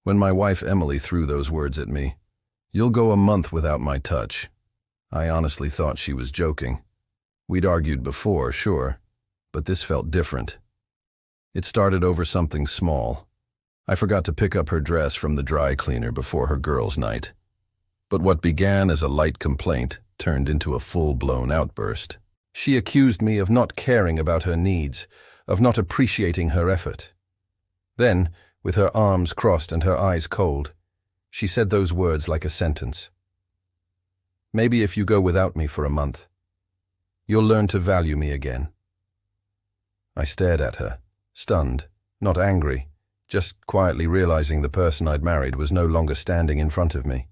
When my wife Emily threw those words at me, "You'll go a month without my touch," I honestly thought she was joking. We'd argued before, sure, but this felt different. It started over something small. I forgot to pick up her dress from the dry cleaner before her girls' night. But what began as a light complaint turned into a full-blown outburst. She accused me of not caring about her needs, of not appreciating her effort. Then, with her arms crossed and her eyes cold, she said those words like a sentence. "Maybe if you go without me for a month, you'll learn to value me again." I stared at her, stunned, not angry, just quietly realizing the person I'd married was no longer standing in front of me.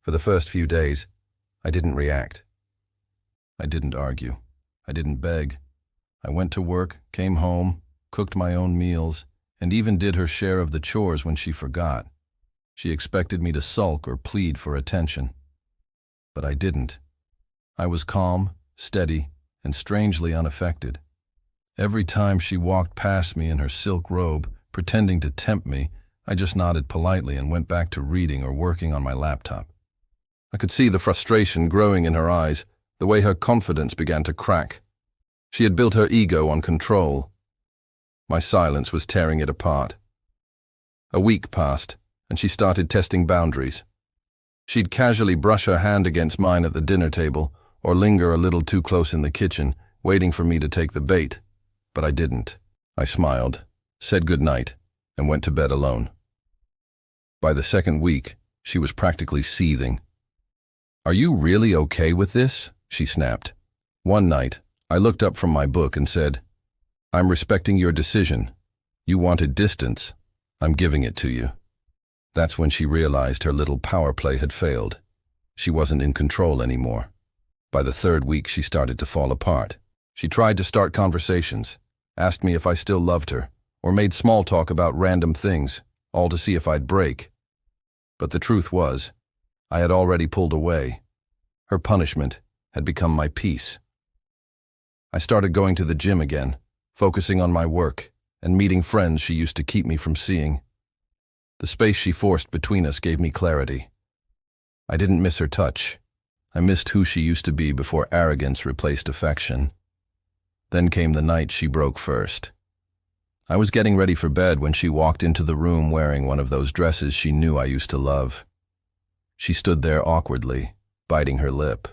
For the first few days, I didn't react. I didn't argue. I didn't beg. I went to work, came home, cooked my own meals, and even did her share of the chores when she forgot. She expected me to sulk or plead for attention. But I didn't. I was calm, steady, and strangely unaffected. Every time she walked past me in her silk robe, pretending to tempt me, I just nodded politely and went back to reading or working on my laptop. I could see the frustration growing in her eyes, the way her confidence began to crack. She had built her ego on control. My silence was tearing it apart. A week passed, and she started testing boundaries. She'd casually brush her hand against mine at the dinner table, or linger a little too close in the kitchen, waiting for me to take the bait. But I didn't. I smiled, said goodnight, and went to bed alone. By the second week, she was practically seething. "Are you really okay with this?" she snapped. One night, I looked up from my book and said, "I'm respecting your decision. You wanted distance. I'm giving it to you." That's when she realized her little power play had failed. She wasn't in control anymore. By the third week, she started to fall apart. She tried to start conversations, asked me if I still loved her, or made small talk about random things, all to see if I'd break. But the truth was, I had already pulled away. Her punishment had become my peace. I started going to the gym again, focusing on my work, and meeting friends she used to keep me from seeing. The space she forced between us gave me clarity. I didn't miss her touch. I missed who she used to be before arrogance replaced affection. Then came the night she broke first. I was getting ready for bed when she walked into the room wearing one of those dresses she knew I used to love. She stood there awkwardly, biting her lip.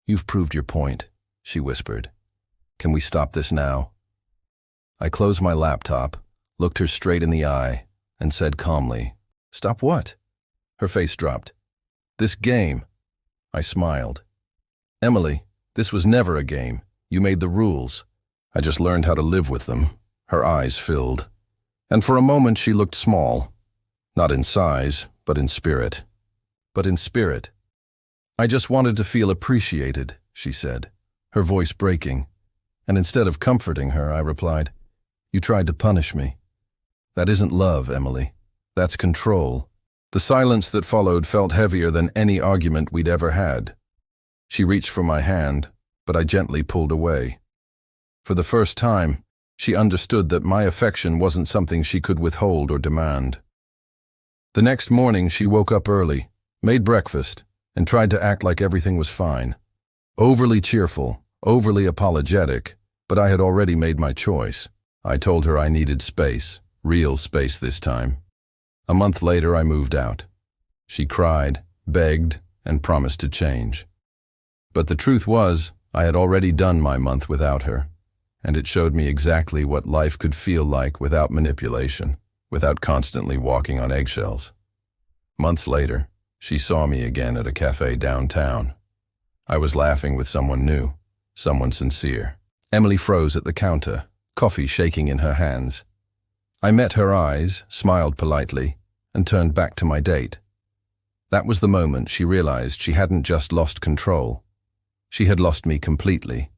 "You've proved your point," she whispered. "Can we stop this now?" I closed my laptop, looked her straight in the eye, and said calmly, "Stop what?" Her face dropped. "This game." I smiled. "Emily, this was never a game. You made the rules. I just learned how to live with them." Her eyes filled. And for a moment she looked small. Not in size, but in spirit. "I just wanted to feel appreciated," she said, her voice breaking. And instead of comforting her, I replied, "You tried to punish me. That isn't love, Emily. That's control." The silence that followed felt heavier than any argument we'd ever had. She reached for my hand, but I gently pulled away. For the first time, she understood that my affection wasn't something she could withhold or demand. The next morning, she woke up early, made breakfast, and tried to act like everything was fine. Overly cheerful, overly apologetic, but I had already made my choice. I told her I needed space, real space this time. A month later, I moved out. She cried, begged, and promised to change. But the truth was, I had already done my month without her, and it showed me exactly what life could feel like without manipulation, without constantly walking on eggshells. Months later, she saw me again at a cafe downtown. I was laughing with someone new, someone sincere. Emily froze at the counter, coffee shaking in her hands. I met her eyes, smiled politely, and turned back to my date. That was the moment she realized she hadn't just lost control. She had lost me completely.